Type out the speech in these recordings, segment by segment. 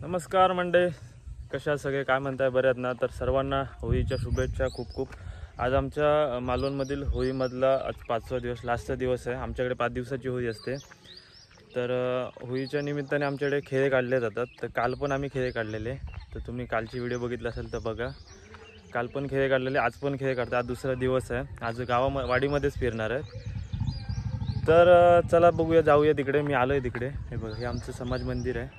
नमस्कार मंडळी, कशा सगळे काय म्हणताय, बरे आहेत ना? तर सर्वांना होळीच्या शुभेच्छा खूप खूप. आज आमच्या मालवणमधील होळीमधला आज 5वा दिवस, लास्टचा दिवस आहे. आमच्याकडे 5 दिवसाची होळी असते. तर होळीच्या निमित्ताने आमच्याकडे खेळ काढले जातात. तर काल पण आम्ही खेळ काढलेले, तर तुम्ही कालची व्हिडिओ बघितला असेल तर बघा. काल पण खेळ काढलेले, आज पण खेळ काढतात. आज दुसरा दिवस आहे. आज वाडीमध्येच फिरणार आहे. तर चला बघूया, जाऊया तिकडे. मी आलो आहे तिकडे. हे बघा, हे आमचं समाज मंदिर आहे.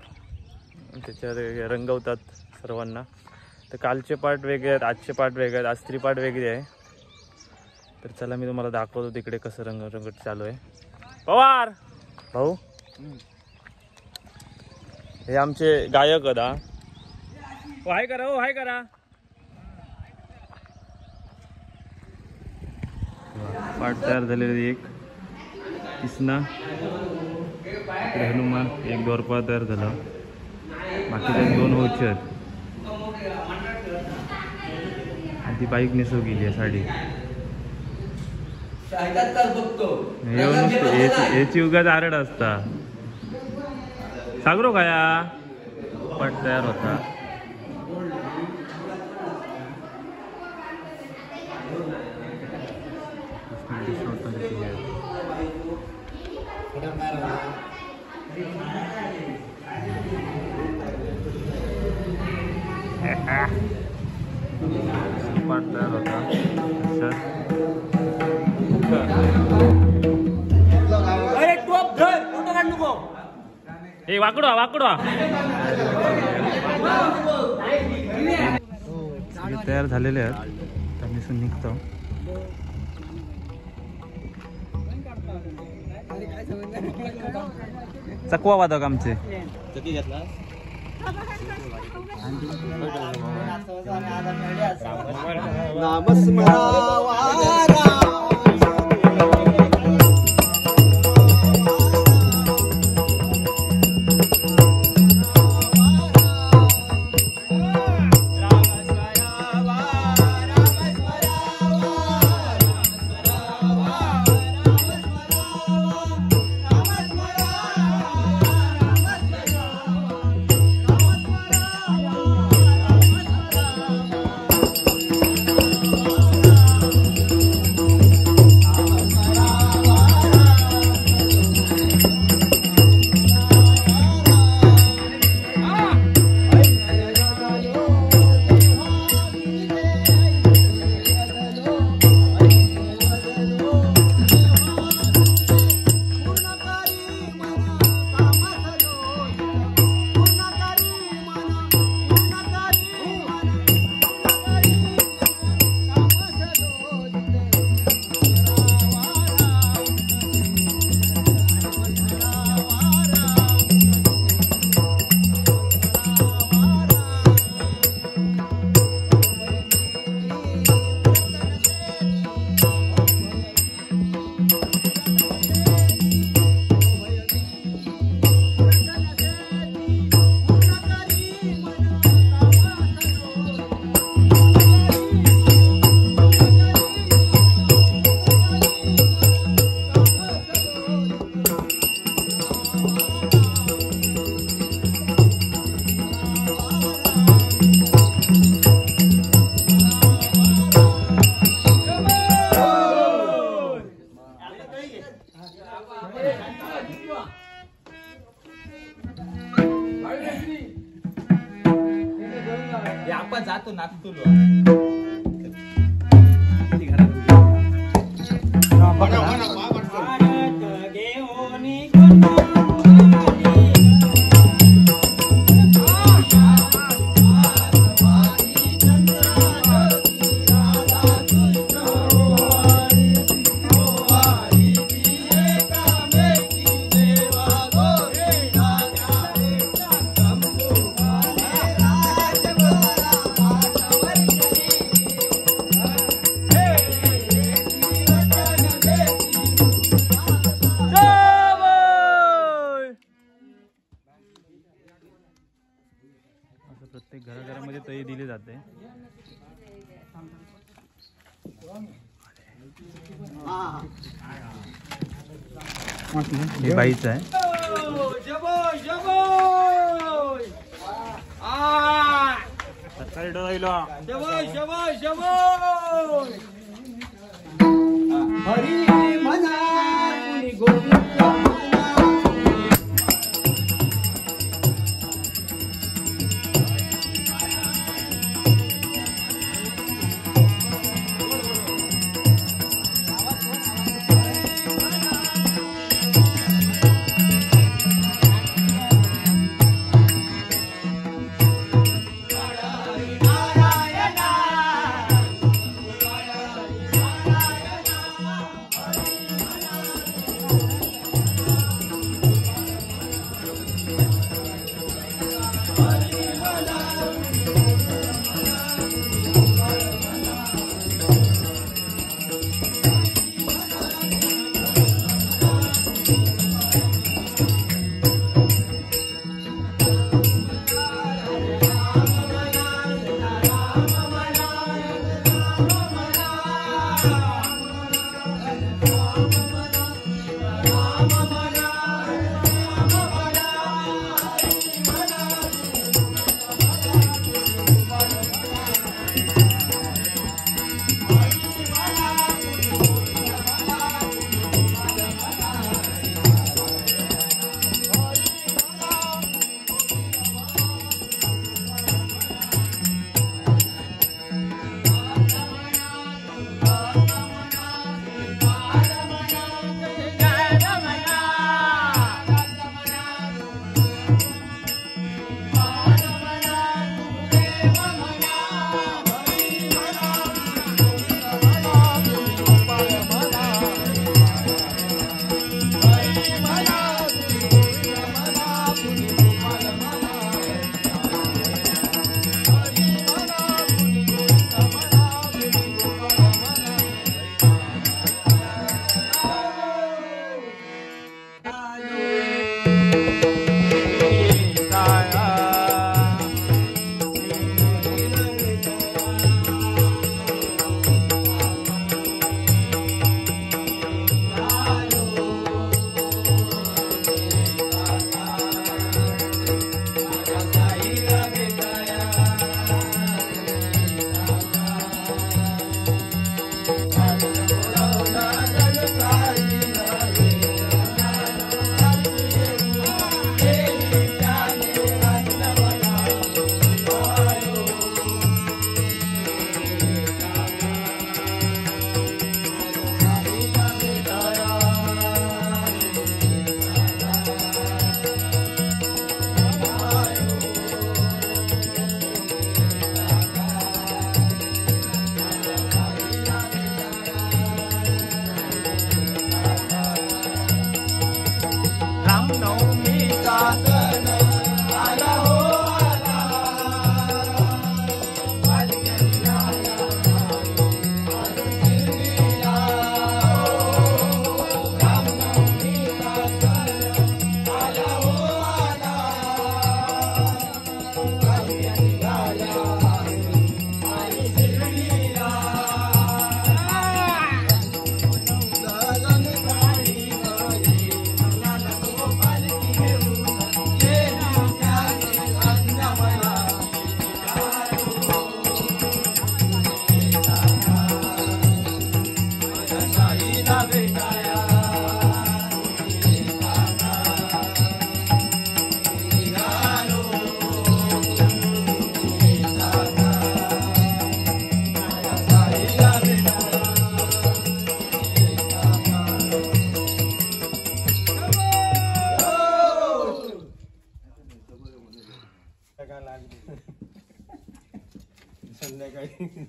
त्याच्यावर रंगवतात सर्वांना. तर कालचे पार्ट वेगळे आहेत, आजचे पार्ट वेगळे आहेत, आज 3 पार्ट वेगळे आहे. तर चला मी तुम्हाला दाखवतो तिकडे कसं रंगरंगट चालू आहे. पवार भाऊ, हे आमचे गायक आहेत. हाय करा, हो हाय करा. पार्ट तयार झालेले, एक कृष्णा, इकडे हनुमान, एक द्वारपाल तयार झाला. बाकीच्या 2 होचे आहेत. ती बाईक नेसव गेली आहे, साडी. याची उगाच आरड असता. सागरो खाया पाट तयार होता. पाट तयार होता. हे वाकडवा वाकडवा तयार झालेले आहेत. तर मी निघतो. चकवा वादक आमचे. आपण जातो नागपूर. प्रत्येक घराघरामध्ये तळी दिली जाते. हे बाईचं आहे. हरी म्हणा कुणी गोविंद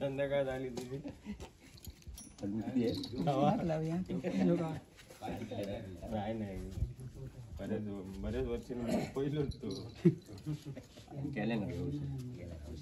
संध्याकाळ झाली तुझी नाही नाही बरेच वर्ष पहिलोच तो केले वर्ष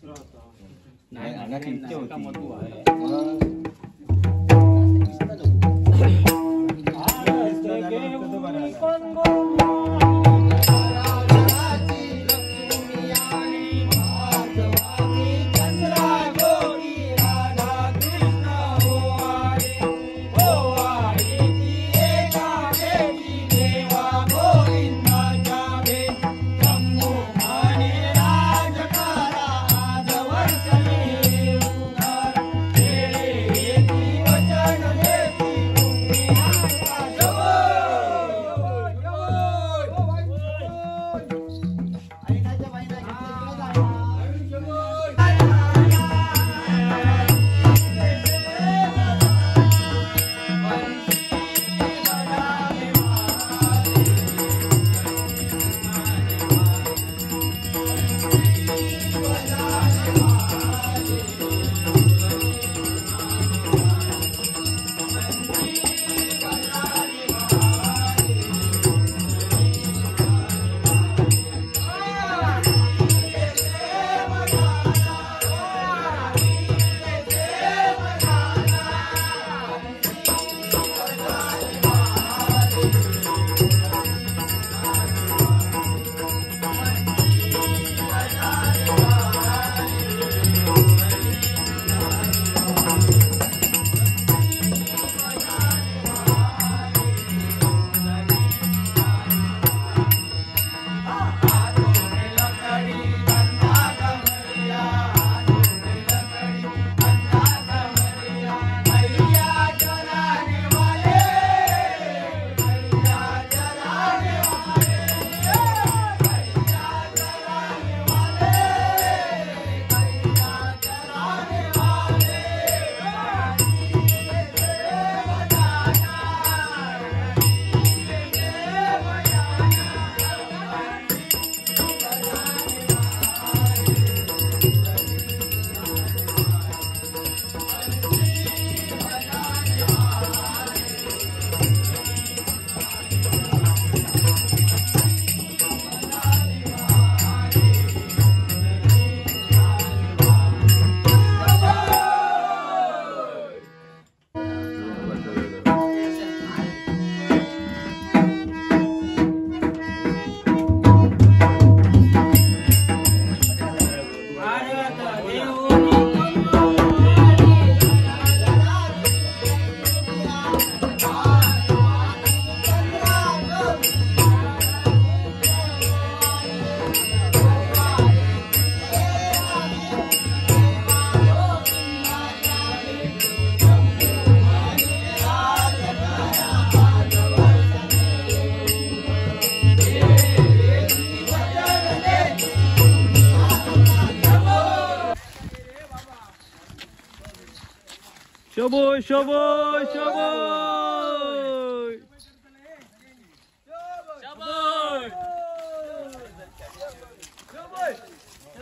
शोभोय शोभोय शोभोय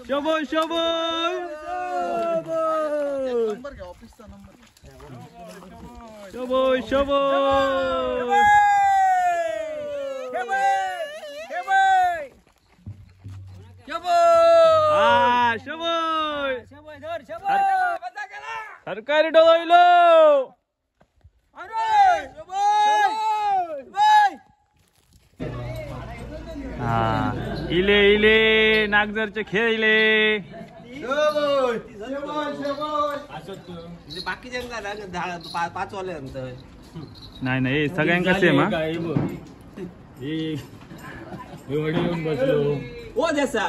शोभोय शोभोय शोभोय शोभोय हा शोभोय सरकारी डोईलो हा इले इले नागजरचे खेळले पाच वाले नाही नाही सगळ्यांका सेम हा येऊन बसलो ओ जसा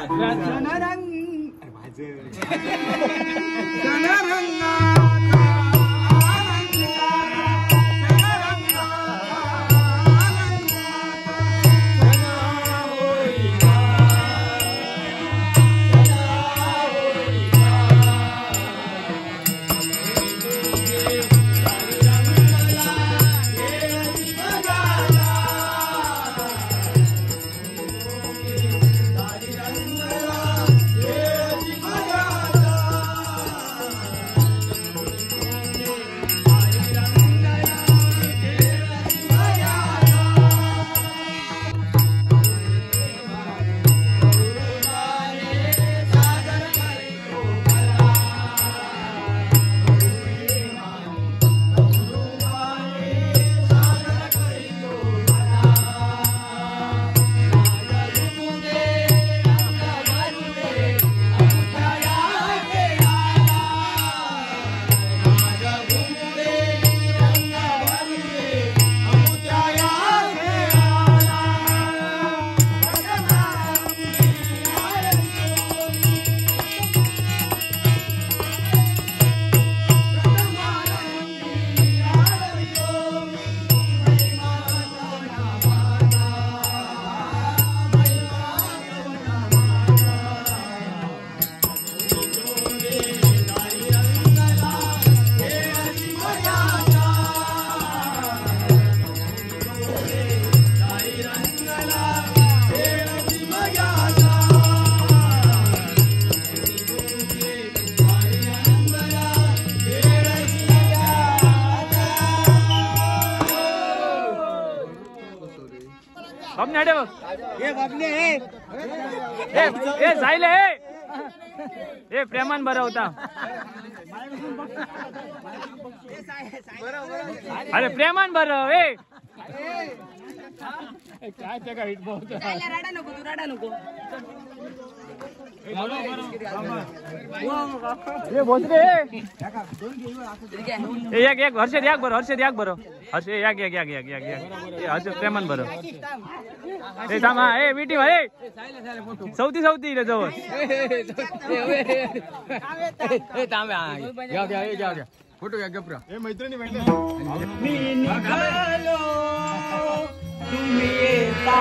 ए प्रेमान बरा होता अरे प्रेमान बरं ए काय ते का हिट बहुत राडा नको तू राडा नको ए भोसरे एक एक हर्षद याक बरं हर्षद याक बरं हर्षद याक याक याक याक याक याक हर्षद प्रेमान बरं ए थांबा ए विटी ए चौथी चौथी इले जवळ घ्या घ्या घ्या घ्या फोटो घ्या गपरा ए मैत्रिणी मी निघालो तुम्ही येता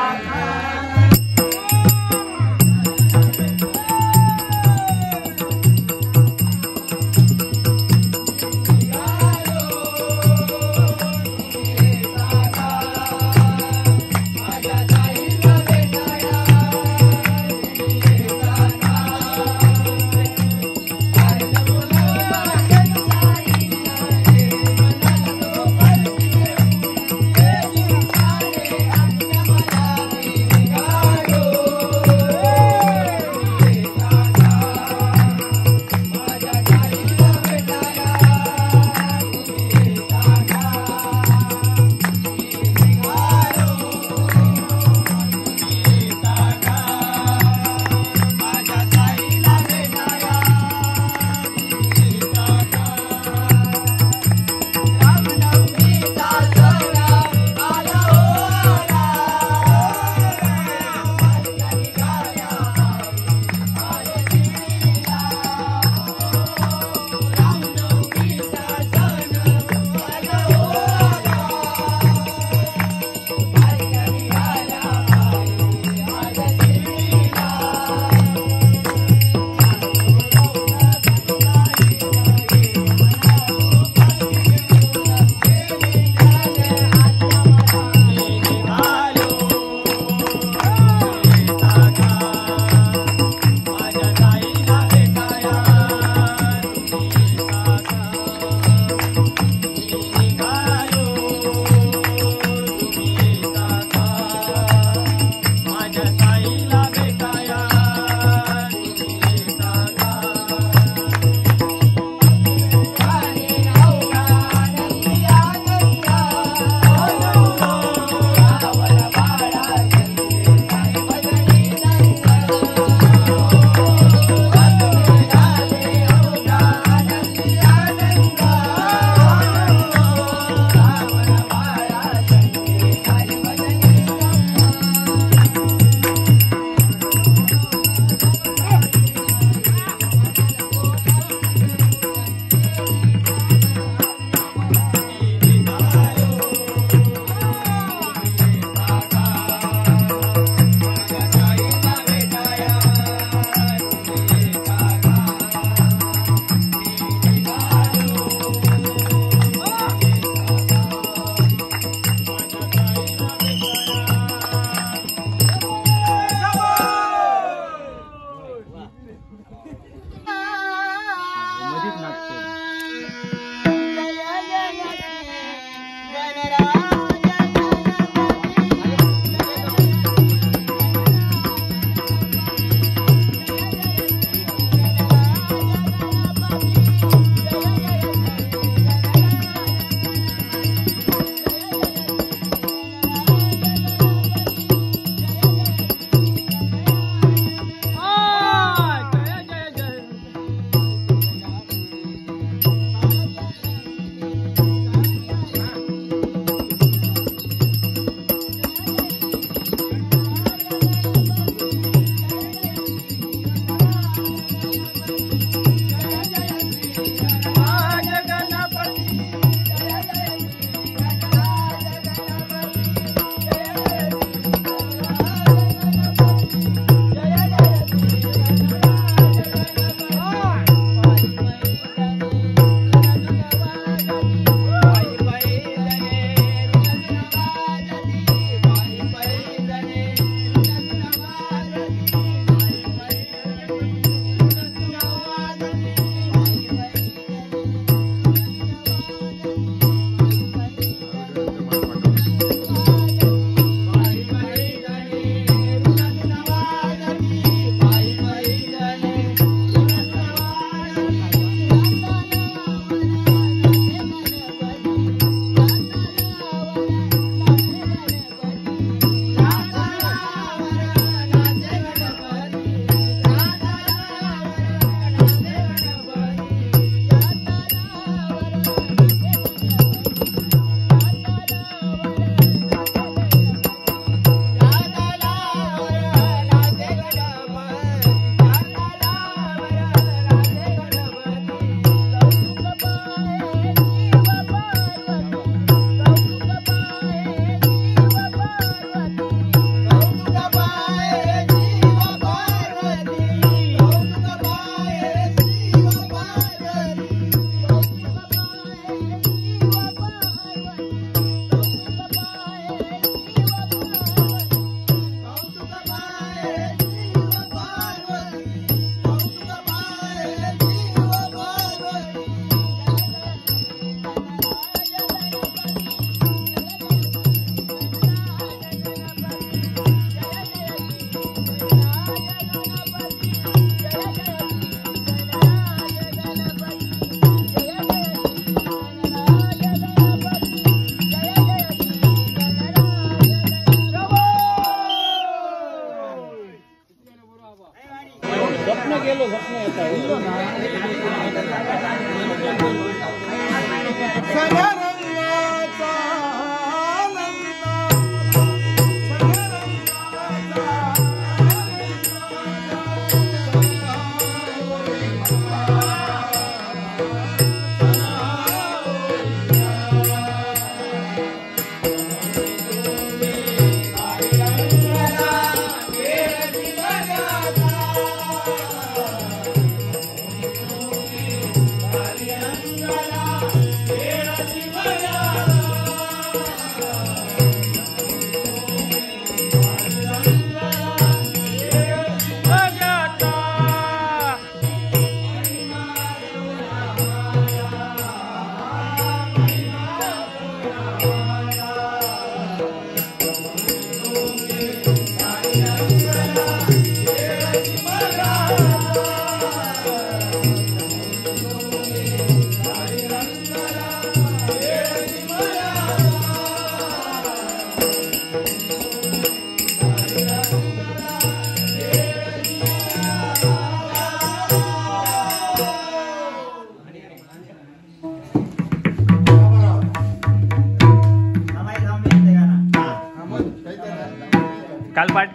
शिवा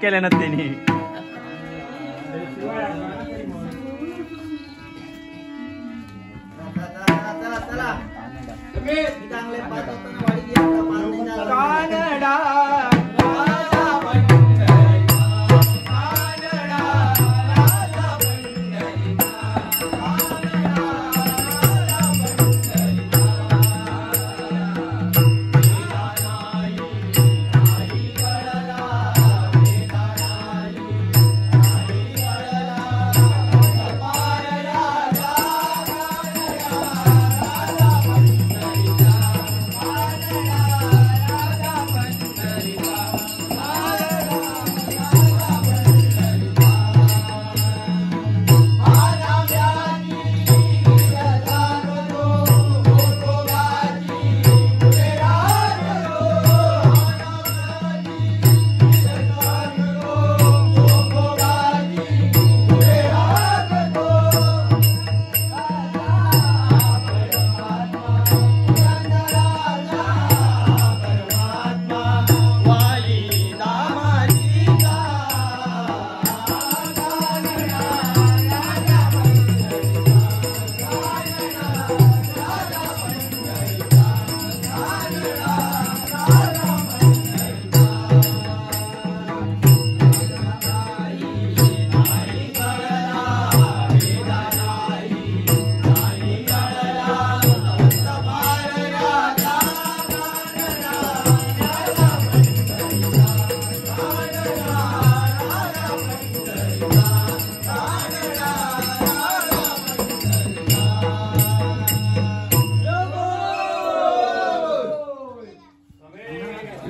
केल्या ना त्यांनी.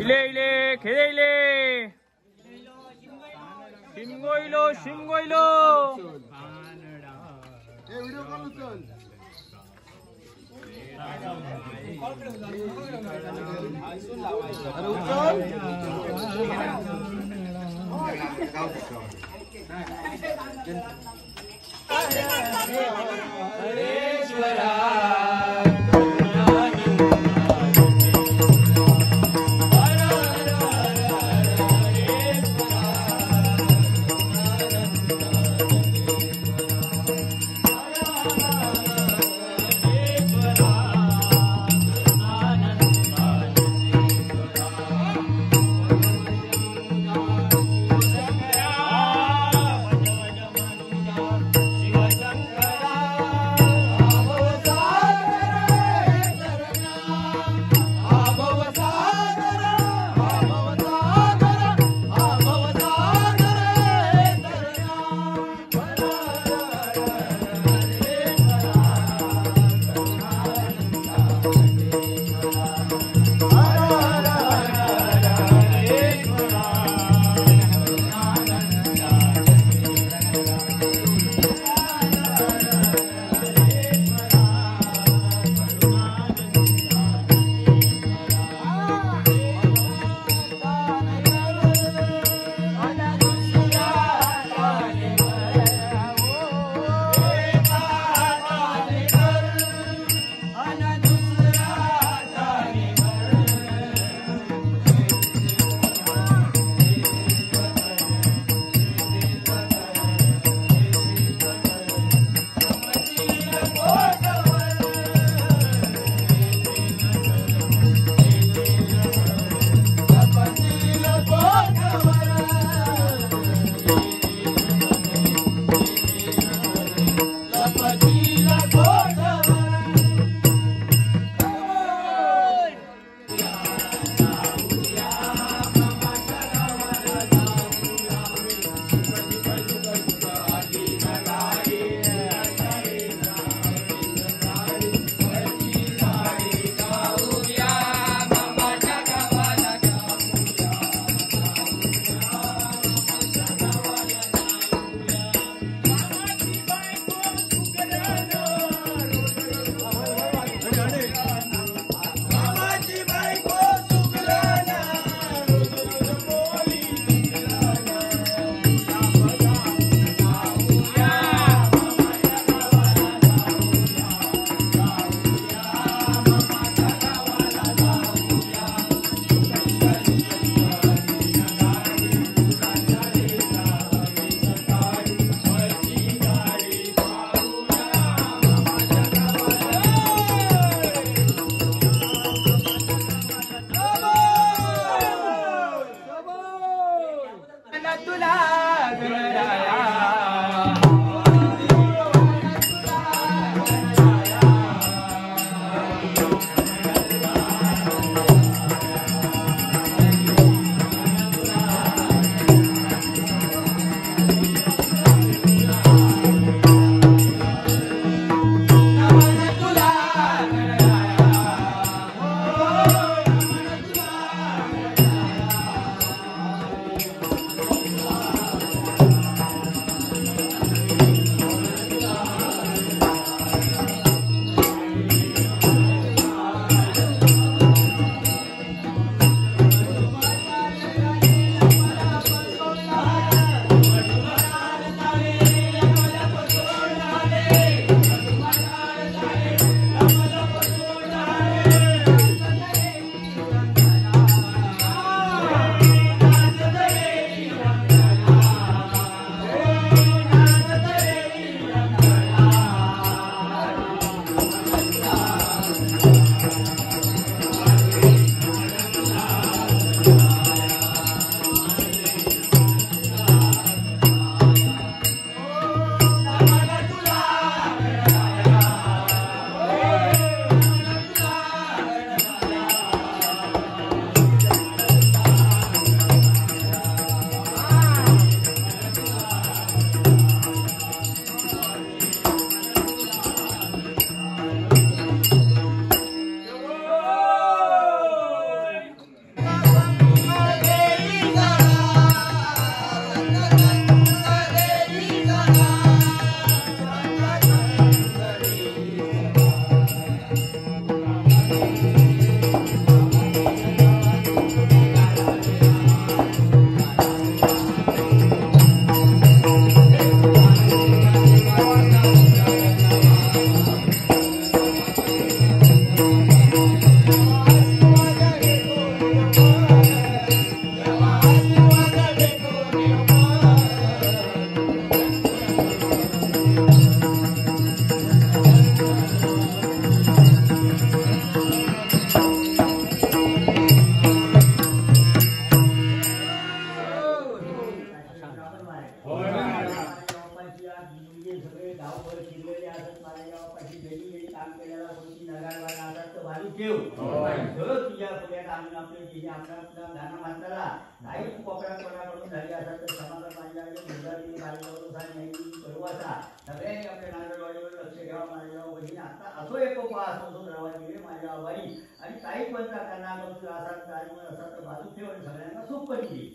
इले इले खेळे इले शिमगोइलो शिमगोइलो शिवशंकरा सगळे गावभर शिरलेले असत माझ्या गावापाशी गेली गेली काम केलेला कोणती नगारवाला असत तर बाजू ठेव जर तुझ्या पुण्यात आणून आपले तिने आपला आपला गाणं मानताना नाही कोकणा कोणाकडून झाली असत तर समाधान माझ्या गुजराती बालवरून परवाचा सगळ्यांनी आपल्या नागरवाडीवर लक्ष घ्यावं माझ्या बहिणी आता असो एक असो रावा गेले माझ्या आवारी आणि काही कोणता त्यांना असा तर बाजू ठेव आणि सगळ्यांना सुख पण दिली.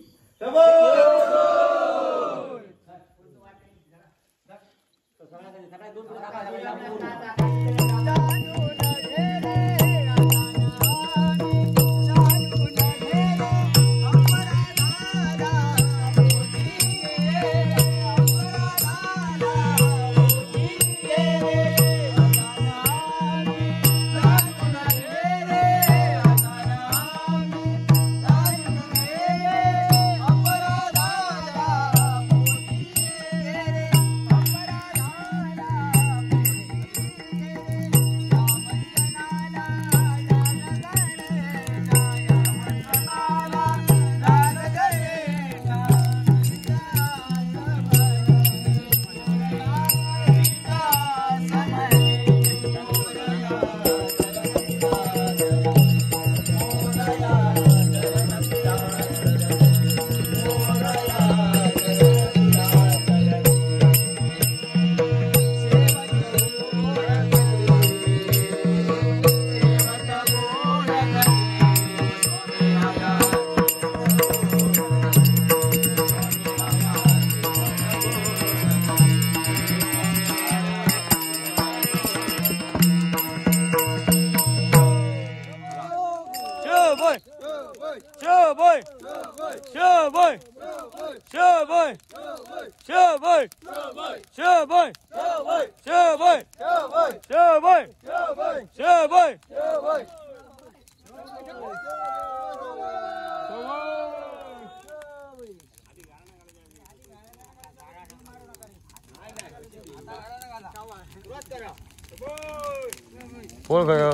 कोण गयो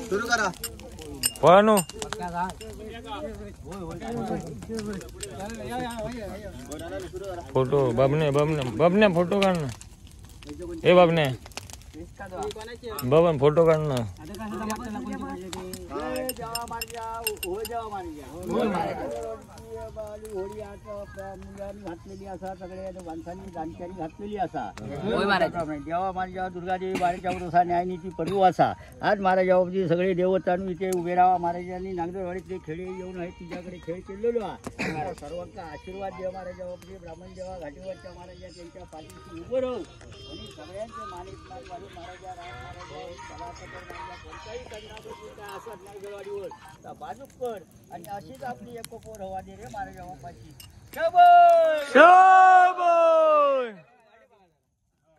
सुरू करा पळानो फोटो बबने बबने बबने फोटो काढ ना. ए बबने बबन फोटो काढ ना. घातलेली असा सगळ्या माणसांनी जानकारी घातलेली असा जेव्हा माझ्या दुर्गादेवी बारेच्या वृसा न्यायनीती पडू असा आज महाराजाबाबती सगळे देवतांनी इथे उभे राहा. महाराजांनी नागदेवाडीतले खेळे येऊन आहे तिच्याकडे खेळ केलेलो आहे. सर्वांचा आशीर्वाद देवा महाराजाबाबती ब्राह्मण देवा घाटीवरच्या महाराजा त्यांच्या पाठीशी उभं राहू आणि सगळ्यांचे मानिक महाराजा कोणताही करणार असत नागदेवाडीवर तर बाजूक कर आणि अशीच आपली एकोपोर हवा दे रे महाराजाबापाची.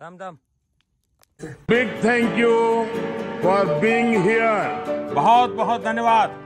थांब थांब. Big thank you for being here. बहुत बहुत धन्यवाद.